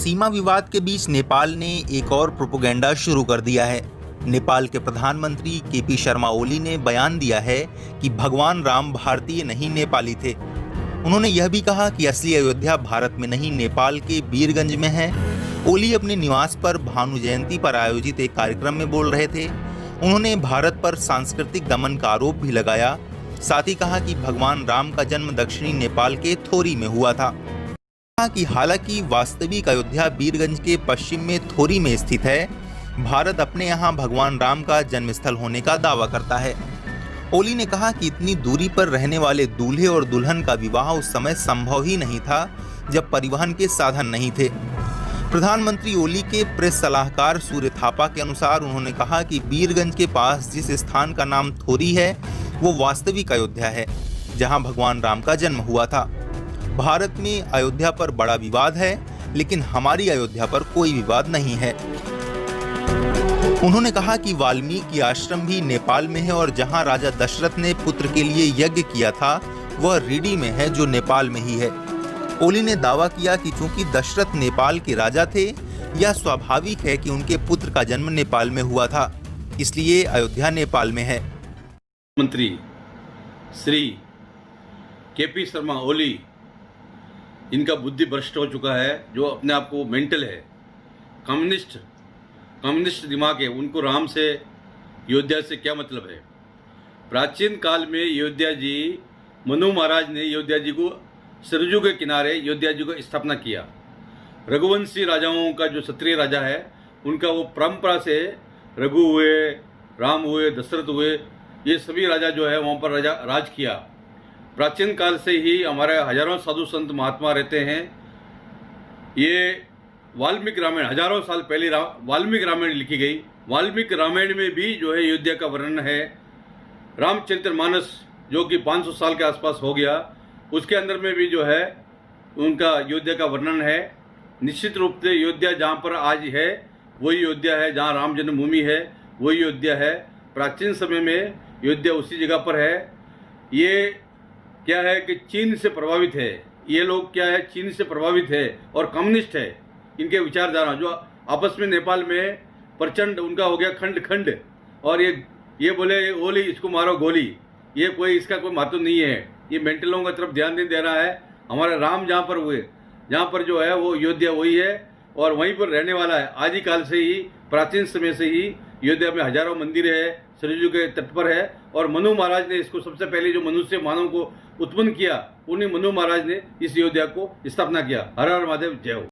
सीमा विवाद के बीच नेपाल ने एक और प्रोपेगेंडा शुरू कर दिया है। नेपाल के प्रधानमंत्री केपी शर्मा ओली ने बयान दिया है कि भगवान राम भारतीय नहीं नेपाली थे। उन्होंने यह भी कहा कि असली अयोध्या भारत में नहीं नेपाल के वीरगंज में है। ओली अपने निवास पर भानु जयंती पर आयोजित एक कार्यक्रम में बोल रहे थे। उन्होंने भारत पर सांस्कृतिक दमन का आरोप भी लगाया। साथ ही कहा कि भगवान राम का जन्म दक्षिणी नेपाल के थोरी में हुआ था। कहा कि हालांकि वास्तविक अयोध्या वीरगंज के पश्चिम में थोरी में स्थित है, भारत अपने यहाँ भगवान राम का जन्मस्थल होने का दावा करता है। ओली ने कहा कि इतनी दूरी पर रहने वाले दूल्हे और दुल्हन का विवाह उस समय संभव ही नहीं था जब परिवहन के साधन नहीं थे। प्रधानमंत्री ओली के प्रेस सलाहकार सूर्य थापा के अनुसार उन्होंने कहा कि वीरगंज के पास जिस स्थान का नाम थोरी है वो वास्तविक अयोध्या है, जहां भगवान राम का जन्म हुआ था। भारत में अयोध्या पर बड़ा विवाद है, लेकिन हमारी अयोध्या पर कोई विवाद नहीं है। उन्होंने कहा कि वाल्मीकि आश्रम भी नेपाल में है और जहां राजा दशरथ ने पुत्र के लिए यज्ञ किया था वह रीडी में है, जो नेपाल में ही है। ओली ने दावा किया कि चूंकि दशरथ नेपाल के राजा थे, यह स्वाभाविक है कि उनके पुत्र का जन्म नेपाल में हुआ था, इसलिए अयोध्या नेपाल में है। मंत्री श्री केपी शर्मा ओली, इनका बुद्धि भ्रष्ट हो चुका है, जो अपने आप को मेंटल है, कम्युनिस्ट दिमाग है। उनको राम से, अयोध्या से क्या मतलब है। प्राचीन काल में अयोध्या जी, मनु महाराज ने अयोध्या जी को सरजू के किनारे अयोध्या जी को स्थापना किया। रघुवंशी राजाओं का जो क्षत्रिय राजा है, उनका वो परंपरा से रघु हुए, राम हुए, दशरथ हुए, ये सभी राजा जो है वहाँ पर राज किया। प्राचीन काल से ही हमारे हजारों साधु संत महात्मा रहते हैं। ये वाल्मीकि रामायण हजारों साल पहले वाल्मीकि रामायण लिखी गई। वाल्मीकि रामायण में भी जो है अयोध्या का वर्णन है। रामचरितमानस जो कि 500 साल के आसपास हो गया, उसके अंदर में भी जो है उनका अयोध्या का वर्णन है। निश्चित रूप से अयोध्या जहाँ पर आज है वही अयोध्या है, जहाँ राम जन्मभूमि है वही अयोध्या है। प्राचीन समय में अयोध्या उसी जगह पर है। ये क्या है कि चीन से प्रभावित है। ये लोग क्या है, चीन से प्रभावित है और कम्युनिस्ट है। इनके विचारधारा जो आपस में नेपाल में प्रचंड उनका हो गया खंड खंड। और ये बोले ओली इसको मारो गोली, ये कोई इसका कोई महत्व नहीं है। ये मेंटलों की तरफ ध्यान नहीं दे रहा है। हमारा राम जहाँ पर हुए, जहाँ पर जो है वो अयोध्या वही है और वहीं पर रहने वाला है। आदिकाल से ही, प्राचीन समय से ही अयोध्या में हजारों मंदिर है, सरयू के तट पर है। और मनु महाराज ने इसको सबसे पहले जो मनुष्य मानव को उत्पन्न किया, उन्हीं मनु महाराज ने इस अयोध्या को स्थापना किया। हर हर महादेव, जय हो।